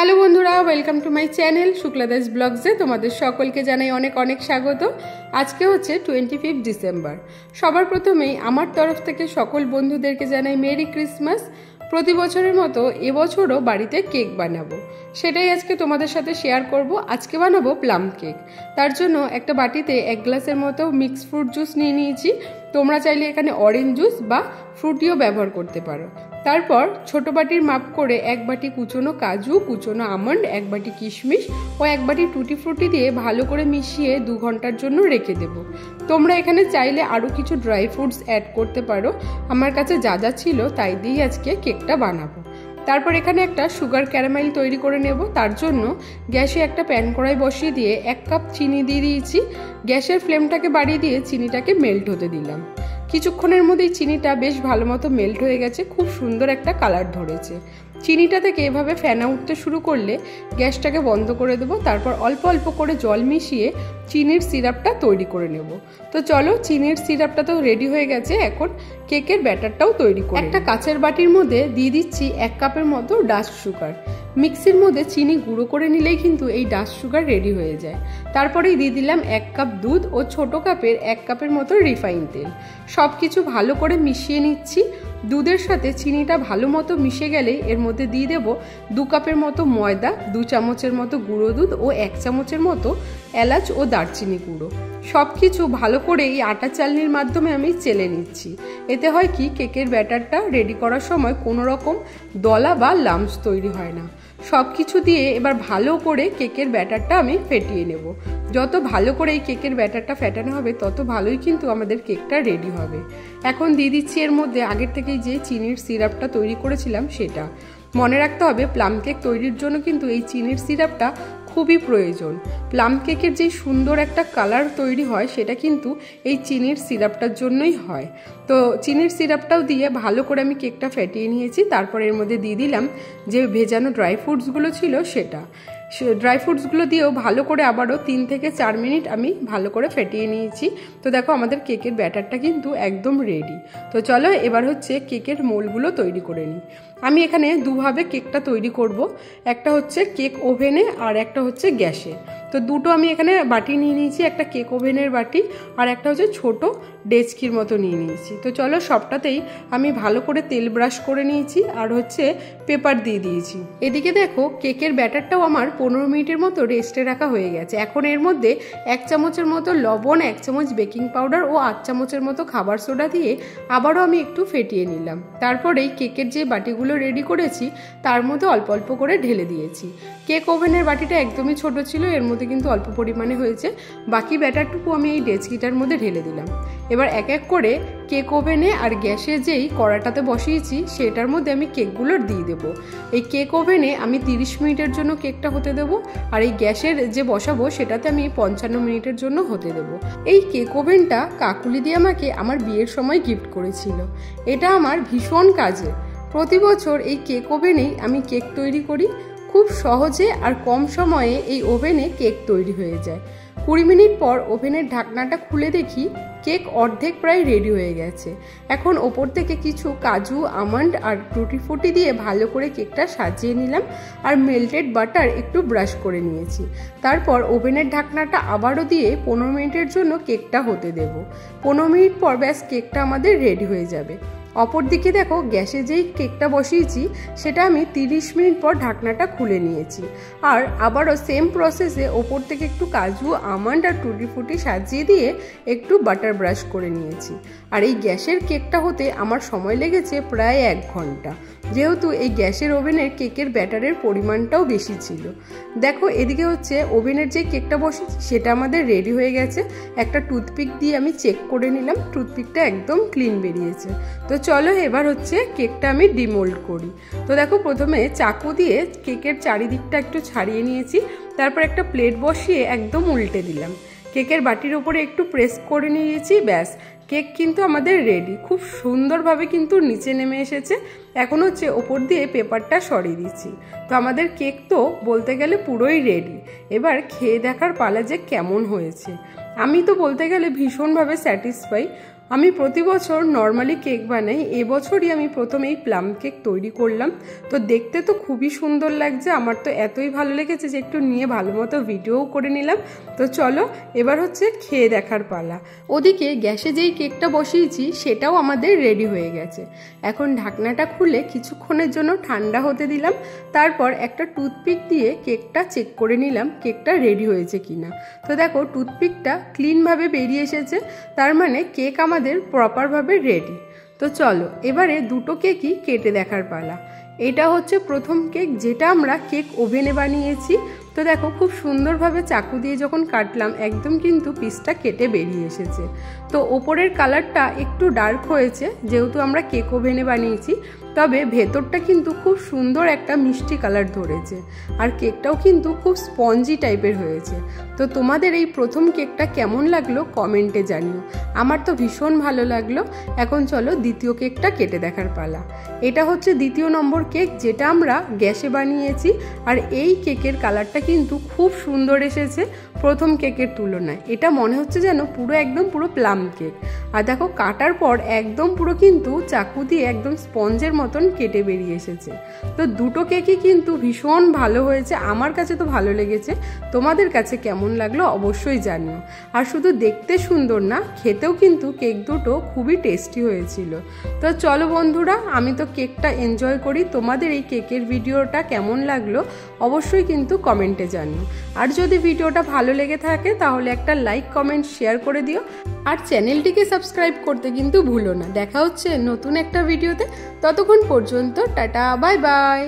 Hello বন্ধুরা, welcome to my channel শুক্লাদাস ব্লগসে তোমাদের সকলকে জানাই অনেক অনেক স্বাগত। আজকে হচ্ছে 25 ডিসেম্বর। সবার প্রথমেই আমার তরফ থেকে সকল বন্ধুদেরকে জানাই মেরি ক্রিসমাস। প্রতি বছরের মতো এবছরও বাড়িতে কেক বানাবো, সেটাই আজকে তোমাদের সাথে শেয়ার করব। আজকে বানাবো প্লাম কেক। তার জন্য একটা বাটিতে 1 গ্লাসের মতো মিক্স ফ্রুট জুস নিয়ে নিয়েছি। তোমরা চাইলে এখানে অরেঞ্জ জুস বা ফ্রুটিও ব্যবহার করতে পারো। তারপর ছোট বাটির মাপ করে 1 বাটি কুচনো কাজু, কুচনো আমন্ড, 1 বাটি কিশমিশ ও 1 বাটি টুটি ফ্রুটি দিয়ে ভালো করে মিশিয়ে 2 ঘন্টার জন্য রেখে দেব। তোমরা এখানে চাইলে আরও কিছু ড্রাই ফ্রুটস অ্যাড করতে পারো। আমার কাছে যা যা ছিল তাই দিয়েই আজকে কেকটা বানাবো। তারপর এখানে একটা সুগার ক্যারামেল তৈরি করে নেব। তার জন্য গ্যাসে একটা প্যান কড়াই বসিয়ে দিয়ে 1 কাপ চিনি দিয়ে দিয়েছি। গ্যাসের ফ্লেমটাকে বাড়িয়ে দিয়ে চিনিটাকে মেল্ট হতে দিলাম। কিছুক্ষণের মধ্যেই চিনিটা বেশ ভালো মতো মেল্ট হয়ে গেছে, খুব সুন্দর একটা কালার ধরেছে। চিনিটা থেকে এভাবে ফেনা উঠতে শুরু করলে গ্যাসটাকে বন্ধ করে দেবো। তারপর অল্প অল্প করে জল মিশিয়ে চিনির সিরাপটা তৈরি করে নেব। তো চলো, চিনির সিরাপটা তো রেডি হয়ে গেছে, এখন কেকের ব্যাটারটাও তৈরি করে একটা কাচের বাটির মধ্যে দিয়ে দিচ্ছি 1 কাপের মতো ডাস্ট সুগার। মিক্সির মধ্যে চিনি গুঁড়ো করে নিলেই কিন্তু এই ডাস্ট সুগার রেডি হয়ে যায়। তারপরেই দিয়ে দিলাম 1 কাপ দুধ ও ছোট কাপের 1 কাপের মতো রিফাইন তেল। সব কিছু ভালো করে মিশিয়ে নিচ্ছি। দুধের সাথে চিনিটা ভালো মতো মিশে গেলেই এর মধ্যে দিয়ে দেব 2 কাপের মতো ময়দা, 2 চামচের মতো গুঁড়ো দুধ ও 1 চামচের মতো এলাচ ও দারচিনি গুঁড়ো। সব কিছু ভালো করে এই আটা চালনির মাধ্যমে আমি চেলে নিচ্ছি। এতে হয় কি, কেকের ব্যাটারটা রেডি করার সময় কোনো রকম দলা বা লাম্পস তৈরি হয় না। সব কিছু দিয়ে এবার ভালো করে কেকের ব্যাটারটা আমি ফেটিয়ে নেব। যত ভালো করে এই কেকের ব্যাটারটা ফেটানো হবে তত ভালোই কিন্তু আমাদের কেকটা রেডি হবে। এখন দিয়ে দিচ্ছি এর মধ্যে আগের থেকেই যে চিনির সিরাপটা তৈরি করেছিলাম সেটা। মনে রাখতে হবে, প্লাম কেক তৈরির জন্য কিন্তু এই চিনির সিরাপটা খুবই প্রয়োজন। প্লাম কেকের যে সুন্দর একটা কালার তৈরি হয় সেটা কিন্তু এই চিনির সিরাপটার জন্যই হয়। তো চিনির সিরাপটাও দিয়ে ভালো করে আমি কেকটা ফেটিয়ে নিয়েছি। তারপর এর মধ্যে দিয়ে দিলাম যে ভেজানো ড্রাই ফ্রুটসগুলো ছিল সেটা। ড্রাই ফ্রুটসগুলো দিয়েও ভালো করে আবারও 3 থেকে 4 মিনিট আমি ভালো করে ফেটিয়ে নিয়েছি। তো দেখো, আমাদের কেকের ব্যাটারটা কিন্তু একদম রেডি। তো চলো এবার হচ্ছে কেকের মোলগুলো তৈরি করে নিই। আমি এখানে দুভাবে কেকটা তৈরি করব। একটা হচ্ছে কেক ওভেনে আর একটা হচ্ছে গ্যাসে। তো দুটো আমি এখানে বাটি নিয়ে নিয়েছি, একটা কেক ওভেনের বাটি আর একটা হচ্ছে ছোট ডেচকির মতো নিয়ে নিয়েছি। তো চলো, সবটাতেই আমি ভালো করে তেল ব্রাশ করে নিয়েছি আর হচ্ছে পেপার দিয়ে দিয়েছি। এদিকে দেখো, কেকের ব্যাটারটাও আমার 15 মিনিটের মতো রেস্টে রাখা হয়ে গেছে। এখন এর মধ্যে 1 চামচের মতো লবণ, 1 চামচ বেকিং পাউডার ও 8 চামচের মতো খাবার সোডা দিয়ে আবারও আমি একটু ফেটিয়ে নিলাম। তারপরেই কেকের যে বাটিগুলো রেডি করেছি তার মধ্যে অল্প অল্প করে ঢেলে দিয়েছি। কেক ওভেনের বাটিটা একদমই ছোট ছিল, এর মধ্যে কিন্তু অল্প পরিমাণে হয়েছে। বাকি ব্যাটারটুকু আমি এই ডেচকিটার মধ্যে ঢেলে দিলাম। এবার এক এক করে কেক ওভেনে আর গ্যাসে যেই কড়াটাতে বসিয়েছি সেটার মধ্যে আমি কেকগুলো দিয়ে দেবো। এই কেক ওভেনে আমি 30 মিনিটের জন্য কেকটা হতে দেবো, আর এই গ্যাসের যে বসাবো সেটাতে আমি 55 মিনিটের জন্য হতে দেবো। এই কেক ওভেনটা কাকুলি দিয়ে আমাকে আমার বিয়ের সময় গিফট করেছিল। এটা আমার ভীষণ কাজে। প্রতি বছর এই কেক ওভেনেই আমি কেক তৈরি করি। খুব সহজে আর কম সময়ে এই ওভেনে কেক তৈরি হয়ে যায়। 20 মিনিট পর ওভেনের ঢাকনাটা খুলে দেখি কেক অর্ধেক প্রায় রেডি হয়ে গেছে। এখন ওপর থেকে কিছু কাজু, আমন্ড আর টুটি ফুটি দিয়ে ভালো করে কেকটা সাজিয়ে নিলাম আর মেল্টেড বাটার একটু ব্রাশ করে নিয়েছি। তারপর ওভেনের ঢাকনাটা আবারও দিয়ে 15 মিনিটের জন্য কেকটা হতে দেব। 15 মিনিট পর ব্যাস কেকটা আমাদের রেডি হয়ে যাবে। অপর দিকে দেখো, গ্যাসে যেই কেকটা বসিয়েছি সেটা আমি 30 মিনিট পর ঢাকনাটা খুলে নিয়েছি আর আবারও সেম প্রসেসে ওপর থেকে একটু কাজু, আমন্ড আর টুটি ফুটি সাজিয়ে দিয়ে একটু বাটার ব্রাশ করে নিয়েছি। আর এই গ্যাসের কেকটা হতে আমার সময় লেগেছে প্রায় 1 ঘন্টা, যেহেতু এই গ্যাসের ওভেনের কেকের ব্যাটারের পরিমাণটাও বেশি ছিল। দেখো, এদিকে হচ্ছে ওভেনের যে কেকটা বসেছি সেটা আমাদের রেডি হয়ে গেছে। একটা টুথপিক দিয়ে আমি চেক করে নিলাম, টুথপিকটা একদম ক্লিন বেরিয়েছে। তো চলো এবার হচ্ছে কেকটা আমি ডিমোল্ড করি। তো দেখো, প্রথমে চাকু দিয়ে কেকের চারিদিকটা একটু ছাড়িয়ে নিয়েছি। তারপর একটা প্লেট বসিয়ে একদম উল্টে দিলাম। কেকের বাটির উপরে একটু প্রেস করে নিয়েছি, ব্যাস কেক কিন্তু আমাদের রেডি। খুব সুন্দরভাবে কিন্তু নিচে নেমে এসেছে। এখন হচ্ছে ওপর দিয়ে পেপারটা সরিয়ে দিচ্ছি। তো আমাদের কেক তো বলতে গেলে পুরোই রেডি। এবার খেয়ে দেখার পালা যে কেমন হয়েছে। আমি তো বলতে গেলে ভীষণভাবে স্যাটিসফাই। আমি প্রতি বছর নর্মালি কেক বানাই, এবছরই আমি প্রথম এই প্লাম কেক তৈরি করলাম। তো দেখতে তো খুবই সুন্দর লাগছে, আমার তো এতই ভালো লেগেছে যে একটু নিয়ে ভালো মতো ভিডিওও করে নিলাম। তো চলো এবার হচ্ছে খেয়ে দেখার পালা। ওদিকে গ্যাসে যেই কেকটা বসিয়েছি সেটাও আমাদের রেডি হয়ে গেছে। এখন ঢাকনাটা খুলে কিছুক্ষণের জন্য ঠান্ডা হতে দিলাম, তারপর একটা টুথপিক দিয়ে কেকটা চেক করে নিলাম কেকটা রেডি হয়েছে কিনা। তো দেখো টুথপিকটা ক্লিনভাবে বেরিয়ে এসেছে, তার মানে কেক আমাদের প্রপারভাবে রেডি। তো চলো এবারে দুটো কেকই কেটে দেখার পালা। এটা হচ্ছে প্রথম কেক, যেটা আমরা কেক ওভেনে বানিয়েছি। তো দেখো খুব সুন্দরভাবে চাকু দিয়ে যখন কাটলাম একদম কিন্তু পিসটা কেটে বেরিয়ে এসেছে। তো ওপরের কালারটা একটু ডার্ক হয়েছে যেহেতু আমরা কেক ওভেনে বানিয়েছি, তবে ভেতরটা কিন্তু খুব সুন্দর একটা মিষ্টি কালার ধরেছে, আর কেকটাও কিন্তু খুব স্পঞ্জি টাইপের হয়েছে। তো তোমাদের এই প্রথম কেকটা কেমন লাগলো কমেন্টে জানিও, আমার তো ভীষণ ভালো লাগলো। এখন চলো দ্বিতীয় কেকটা কেটে দেখার পালা। এটা হচ্ছে দ্বিতীয় নম্বর কেক, যেটা আমরা গ্যাসে বানিয়েছি, আর এই কেকের কালারটা কিন্তু খুব সুন্দর এসেছে প্রথম কেকের তুলনায়। এটা মনে হচ্ছে যেন পুরো প্লাম কেক। আর দেখো কাটার পর একদম পুরো কিন্তু চাকু দিয়ে একদম স্পঞ্জের মতন কেটে বেরিয়ে এসেছে। তো দুটো কেকই কিন্তু ভীষণ ভালো হয়েছে, আমার কাছে তো ভালো লেগেছে। তোমাদের কাছে কেমন লাগলো অবশ্যই জানিও। আর শুধু দেখতে সুন্দর না, খেতেও কিন্তু কেক দুটো খুবই টেস্টি হয়েছিল। তো চলো বন্ধুরা, আমি তো কেকটা এনজয় করি। তোমাদের এই কেকের ভিডিওটা কেমন লাগলো অবশ্যই কিন্তু কমেন্টে জানিও। আর যদি ভিডিওটা ভালো লেগে থাকে তাহলে একটা লাইক কমেন্ট শেয়ার করে দিও, আর চ্যানেলটিকে সাবস্ক্রাইব করতে কিন্তু ভুলো না। দেখা হচ্ছে নতুন একটা ভিডিওতে, ততক্ষণ পর্যন্ত টাটা বাই বাই।